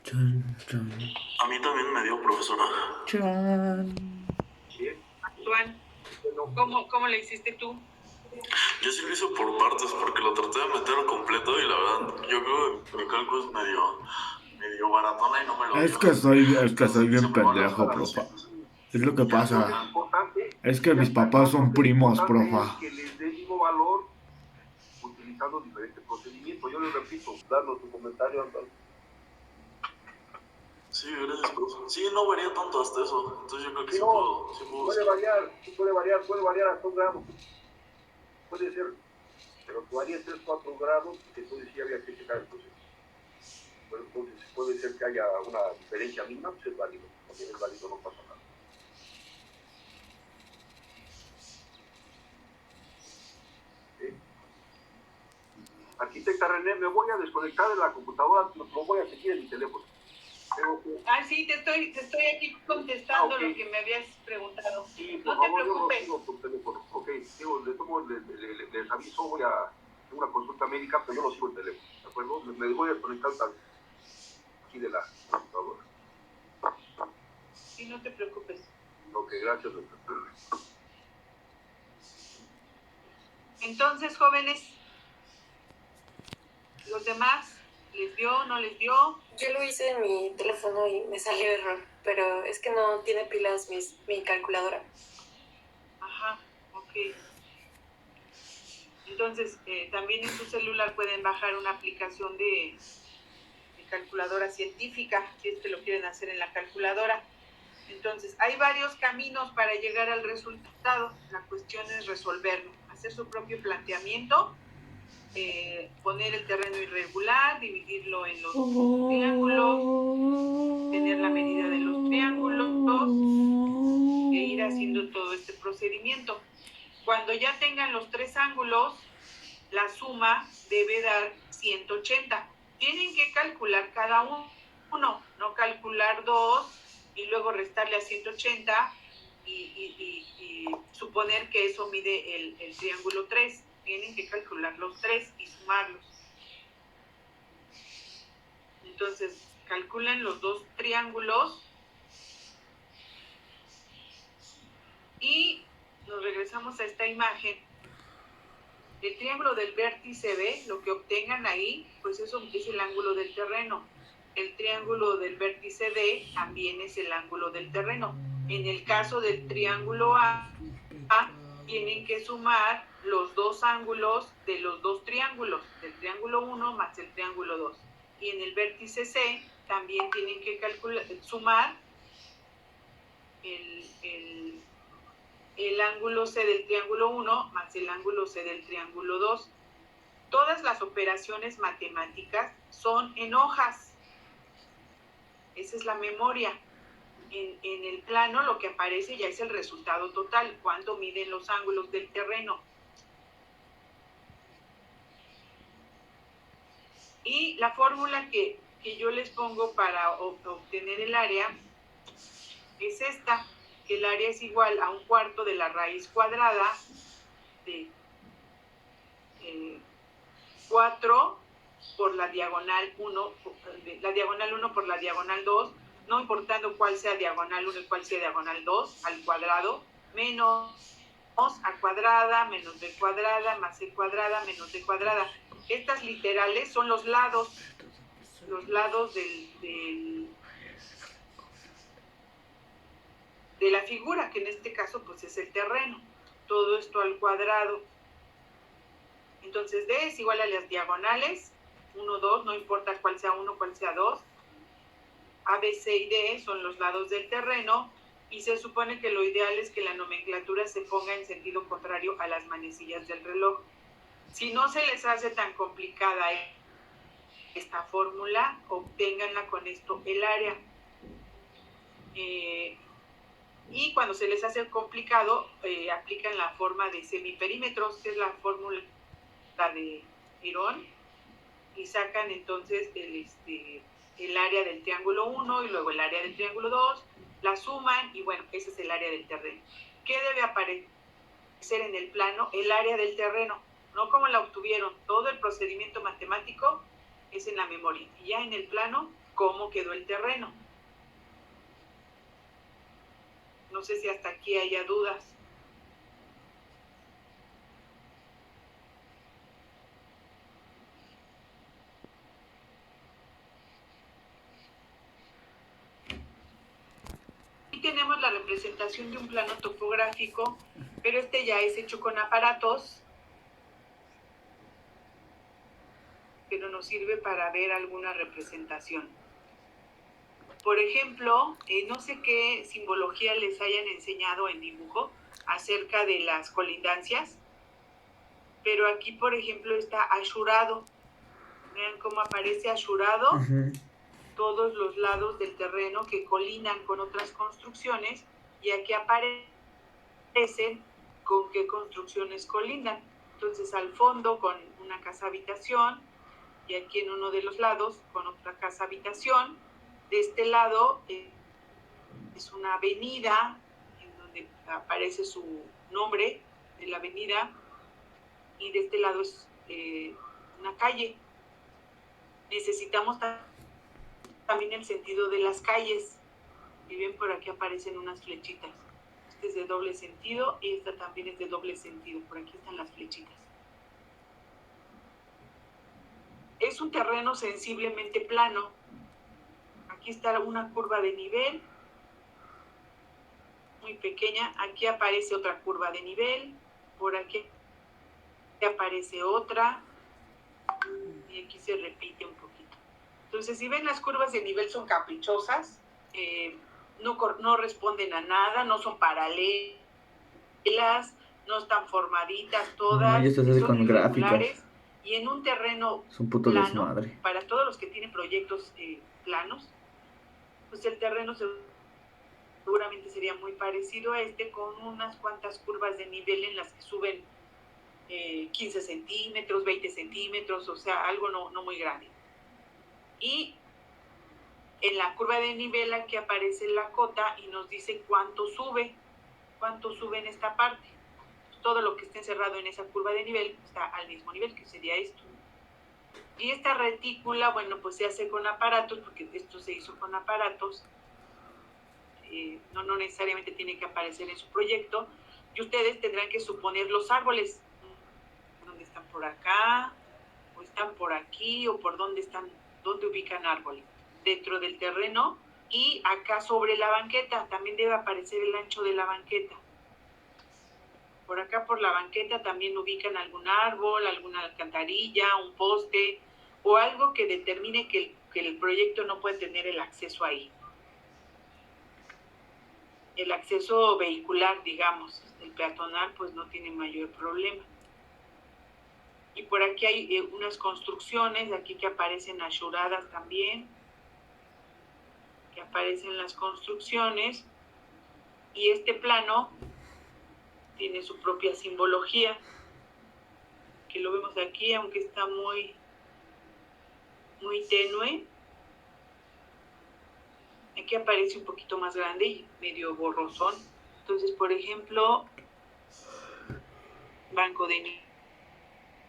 Chan, chan, A mí también me dio, profesora. chan. Bien. Juan, ¿cómo le hiciste tú? Yo sí lo hice por partes porque lo traté de meter completo y la verdad, yo creo que mi cálculo es medio baratona y no me lo dio. Es que soy bien Siempre van las pendejo, cosas. profa. Es lo que Lo pasa. importante, Es que ya mis está, papás no, son porque lo primos, importante es profa. que les dé el mismo valor utilizando diferentes procedimientos. Yo les repito, darnos tu comentario, Antonio. Sí, gracias, profe. Sí, no varía tanto hasta eso. Entonces yo creo que sí, No, puedo puede hacer. variar hasta 1 grado. Puede ser, pero tú harías 3, 4 grados, porque entonces sí había que checar el proceso. Pero entonces puede ser que haya una diferencia mínima, pues es válido. También es válido, no pasa nada. ¿Sí? Arquitecta René, me voy a desconectar de la computadora, lo voy a seguir en mi teléfono. Sí, te estoy aquí contestando lo que me habías preguntado. Sí, por favor, te preocupes. Yo lo sigo por teléfono. Ok, digo, les aviso, voy a hacer una consulta médica, pero yo lo sigo en teléfono, ¿de acuerdo? Me voy a desconectar aquí de la computadora. Sí, no te preocupes. Ok, gracias, doctor. Entonces, jóvenes, los demás, ¿les dio, no les dio? Yo lo hice en mi teléfono y me salió error, pero es que no tiene pilas mi calculadora. Ajá, ok. Entonces, también en su celular pueden bajar una aplicación de calculadora científica, si es que lo quieren hacer en la calculadora. Entonces, hay varios caminos para llegar al resultado. La cuestión es resolverlo, hacer su propio planteamiento, poner el terreno irregular, dividirlo en los triángulos, tener la medida de los triángulos e ir haciendo todo este procedimiento. Cuando ya tengan los 3 ángulos, la suma debe dar 180. Tienen que calcular cada uno, no calcular 2 y luego restarle a 180 y suponer que eso mide el triángulo 3. Tienen que calcular los 3 y sumarlos. Entonces, calculen los 2 triángulos y nos regresamos a esta imagen. El triángulo del vértice B, lo que obtengan ahí, pues eso es el ángulo del terreno. El triángulo del vértice D también es el ángulo del terreno. En el caso del triángulo A, tienen que sumar los 2 ángulos de los 2 triángulos, del triángulo 1 más el triángulo 2. Y en el vértice C también tienen que sumar el ángulo C del triángulo 1 más el ángulo C del triángulo 2. Todas las operaciones matemáticas son en hojas. Esa es la memoria. En el plano lo que aparece ya es el resultado total, cuánto miden los ángulos del terreno. Y la fórmula que yo les pongo para obtener el área es esta, que el área es igual a 1/4 de la raíz cuadrada de 4 por la diagonal 1, la diagonal 1 por la diagonal 2, no importando cuál sea diagonal 1 y cuál sea diagonal 2, al cuadrado, menos a cuadrada, menos b cuadrada, más c cuadrada, menos d cuadrada. Estas literales son los lados de la figura, que en este caso pues es el terreno. Todo esto al cuadrado. Entonces d es igual a las diagonales, 1, 2, no importa cuál sea 1, cuál sea 2. A, B, C y D son los lados del terreno y se supone que lo ideal es que la nomenclatura se ponga en sentido contrario a las manecillas del reloj. Si no se les hace tan complicada esta fórmula, obténganla con esto el área. Y cuando se les hace complicado, aplican la forma de semiperímetros, que es la fórmula de Girón, y sacan entonces el área del triángulo 1 y luego el área del triángulo 2, la suman y bueno, ese es el área del terreno. ¿Qué debe aparecer en el plano? El área del terreno, no como la obtuvieron. Todo el procedimiento matemático es en la memoria y ya en el plano cómo quedó el terreno. No sé si hasta aquí haya dudas. Aquí tenemos la representación de un plano topográfico, pero este ya es hecho con aparatos, pero nos sirve para ver alguna representación. Por ejemplo, no sé qué simbología les hayan enseñado en dibujo acerca de las colindancias, pero aquí, por ejemplo, está ashurado. Vean cómo aparece ashurado todos los lados del terreno que colindan con otras construcciones, y aquí aparecen con qué construcciones colindan. Entonces, al fondo con una casa habitación, y aquí en uno de los lados con otra casa habitación. De este lado es una avenida en donde aparece su nombre de la avenida, y de este lado es una calle. Necesitamos también el sentido de las calles, y ven por aquí aparecen unas flechitas. Este es de doble sentido y esta también es de doble sentido. Por aquí están las flechitas. Es un terreno sensiblemente plano. Aquí está una curva de nivel muy pequeña. Aquí aparece otra curva de nivel. Por aquí aparece otra. Y aquí se repite un poquito. Entonces, si ven, las curvas de nivel son caprichosas. No responden a nada. No son paralelas. No están formaditas todas. No, y esto se hace son con irregulares. gráficos. Y en un terreno Es un puto plano, desmadre. para todos los que tienen proyectos planos, pues el terreno seguramente sería muy parecido a este, con unas cuantas curvas de nivel en las que suben 15 centímetros, 20 centímetros, o sea, algo no muy grande. Y en la curva de nivel aquí aparece la cota y nos dice cuánto sube en esta parte. Todo lo que esté encerrado en esa curva de nivel está al mismo nivel, que sería esto. Y esta retícula, bueno, pues se hace con aparatos, porque esto se hizo con aparatos. No necesariamente tiene que aparecer en su proyecto, y ustedes tendrán que suponer los árboles, dónde están, por acá, o están por aquí, o por dónde están, dónde ubican árboles dentro del terreno. Y acá sobre la banqueta también debe aparecer el ancho de la banqueta. Por acá por la banqueta también ubican algún árbol, alguna alcantarilla, un poste, o algo que determine que el proyecto no puede tener el acceso ahí. El acceso vehicular, digamos, el peatonal, pues no tiene mayor problema. Y por aquí hay unas construcciones, aquí que aparecen ashuradas también, que aparecen las construcciones, y este plano tiene su propia simbología, que lo vemos aquí, aunque está muy tenue. Aquí aparece un poquito más grande y medio borrosón. Entonces, por ejemplo, banco de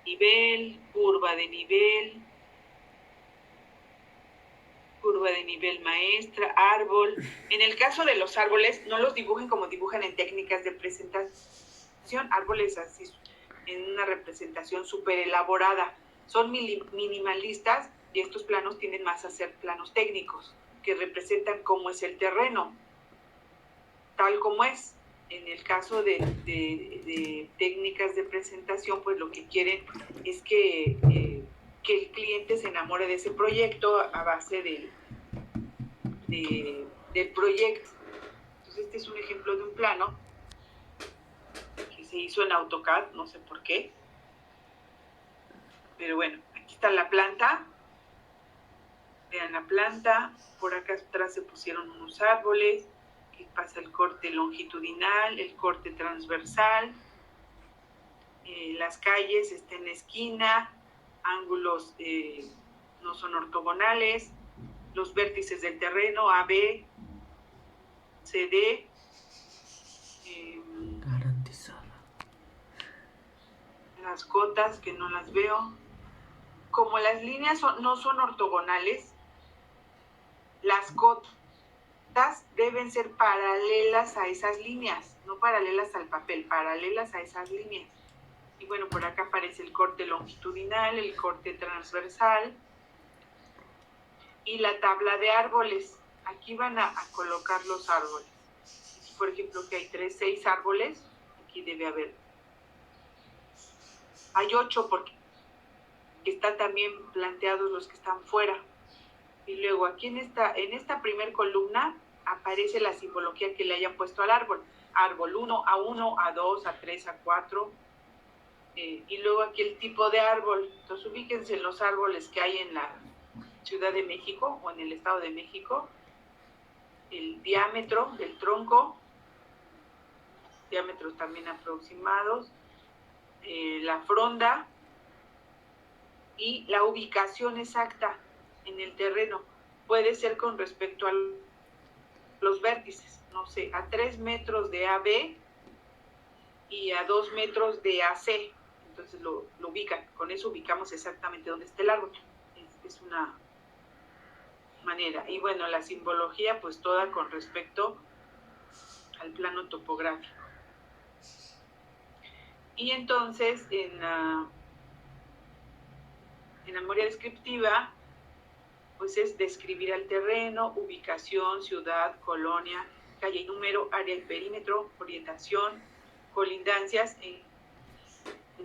nivel, curva de nivel maestra, árbol. En el caso de los árboles, no los dibujen como dibujan en técnicas de presentación. Árboles así, en una representación súper elaborada. Son minimalistas, y estos planos tienden más a ser planos técnicos, que representan cómo es el terreno, tal como es. En el caso de técnicas de presentación, pues lo que quieren es que el cliente se enamore de ese proyecto a base del proyecto. Entonces, este es un ejemplo de un plano que se hizo en AutoCAD, no sé por qué. Pero bueno, aquí está la planta. Vean la planta. Por acá atrás se pusieron unos árboles. Aquí pasa el corte longitudinal, el corte transversal. Las calles están en esquina, ángulos no son ortogonales, los vértices del terreno A, B, C, D. Garantizada. Las cotas, que no las veo. Como las líneas no son ortogonales, Las cotas deben ser paralelas a esas líneas, no paralelas al papel, paralelas a esas líneas. Y bueno, por acá aparece el corte longitudinal, el corte transversal y la tabla de árboles. Aquí van a colocar los árboles. Por ejemplo, que hay 6 árboles, aquí debe haber. Hay 8 porque están también planteados los que están fuera. Y luego aquí en esta primer columna aparece la simbología que le hayan puesto al árbol. Árbol 1, A1, A2, A3, A4. Y luego aquí el tipo de árbol. Entonces ubíquense en los árboles que hay en la Ciudad de México o en el Estado de México. El diámetro del tronco, diámetros también aproximados, la fronda y la ubicación exacta en el terreno. Puede ser con respecto a los vértices, no sé, a 3 metros de AB y a 2 metros de AC. Entonces lo ubican, con eso ubicamos exactamente dónde está el árbol. Es una manera. Y bueno, la simbología pues toda con respecto al plano topográfico. Y entonces en la memoria descriptiva pues es describir el terreno, ubicación, ciudad, colonia, calle y número, área y perímetro, orientación, colindancias, en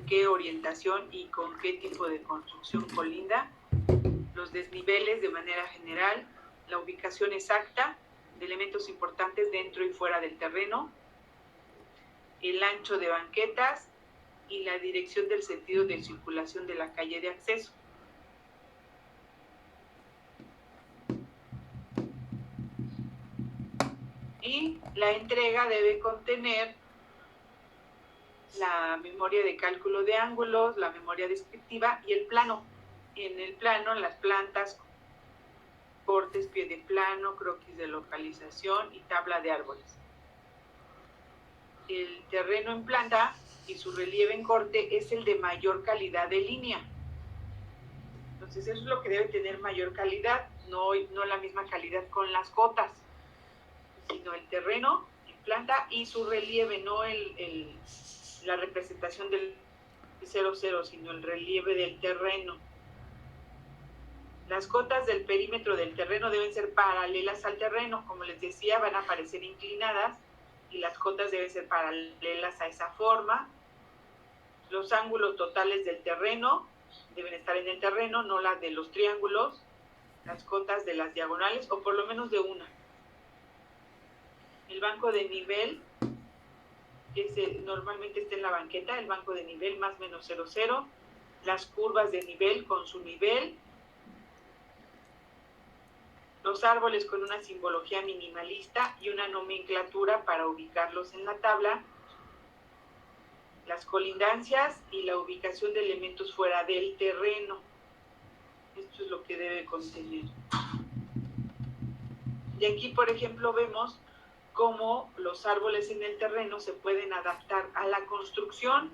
qué orientación y con qué tipo de construcción colinda, los desniveles de manera general, la ubicación exacta de elementos importantes dentro y fuera del terreno, el ancho de banquetas y la dirección del sentido de circulación de la calle de acceso. Y la entrega debe contener la memoria de cálculo de ángulos, la memoria descriptiva y el plano. En el plano, las plantas, cortes, pie de plano, croquis de localización y tabla de árboles. El terreno en planta y su relieve en corte es el de mayor calidad de línea. Entonces eso es lo que debe tener mayor calidad, no la misma calidad con las cotas, sino el terreno en planta y su relieve, no la representación del 00, sino el relieve del terreno. Las cotas del perímetro del terreno deben ser paralelas al terreno, como les decía, van a aparecer inclinadas y las cotas deben ser paralelas a esa forma. Los ángulos totales del terreno deben estar en el terreno, no las de los triángulos, las cotas de las diagonales o por lo menos de una. El banco de nivel, que normalmente está en la banqueta, el banco de nivel más menos 00, las curvas de nivel con su nivel, los árboles con una simbología minimalista y una nomenclatura para ubicarlos en la tabla, las colindancias y la ubicación de elementos fuera del terreno. Esto es lo que debe contener. Y aquí, por ejemplo, vemos cómo los árboles en el terreno se pueden adaptar a la construcción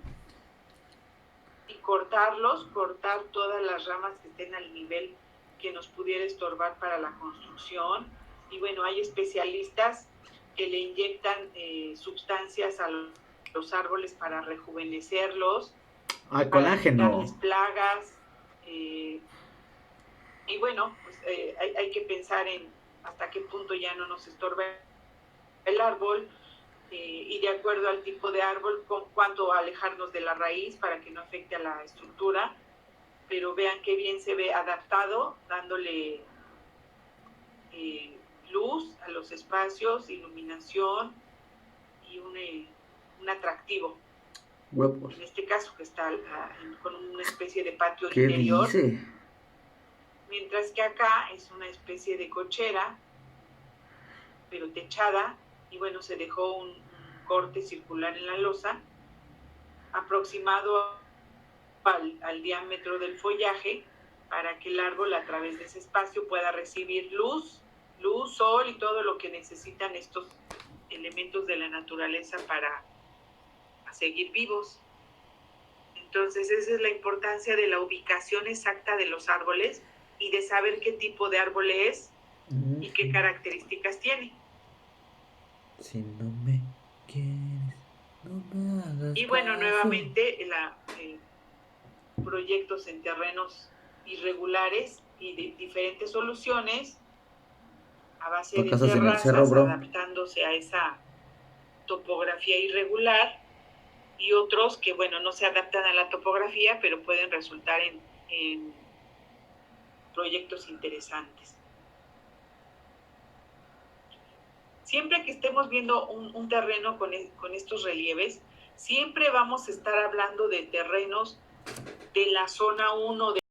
y cortar todas las ramas que estén al nivel que nos pudiera estorbar para la construcción. Y bueno, hay especialistas que le inyectan sustancias a los árboles para rejuvenecerlos, Al para colágeno. quitarles plagas. Y bueno, pues hay que pensar en hasta qué punto ya no nos estorba el árbol y de acuerdo al tipo de árbol, cuánto alejarnos de la raíz para que no afecte a la estructura. Pero vean qué bien se ve adaptado, dándole luz a los espacios, iluminación y un atractivo. Huevos. En este caso que está con una especie de patio ¿Qué interior, dice? mientras que acá es una especie de cochera, pero techada, y bueno, se dejó un corte circular en la losa, aproximado al diámetro del follaje, para que el árbol a través de ese espacio pueda recibir luz, sol y todo lo que necesitan estos elementos de la naturaleza para seguir vivos. Entonces esa es la importancia de la ubicación exacta de los árboles y de saber qué tipo de árbol es y qué características tiene. Si no me quieres, no me hagas Y bueno, caso. nuevamente proyectos en terrenos irregulares y de diferentes soluciones a base de Casas en el terrazas, cerro, bro. adaptándose a esa topografía irregular, y otros que, bueno, no se adaptan a la topografía, pero pueden resultar en proyectos interesantes. Siempre que estemos viendo un terreno con estos relieves, siempre vamos a estar hablando de terrenos de la zona 1 de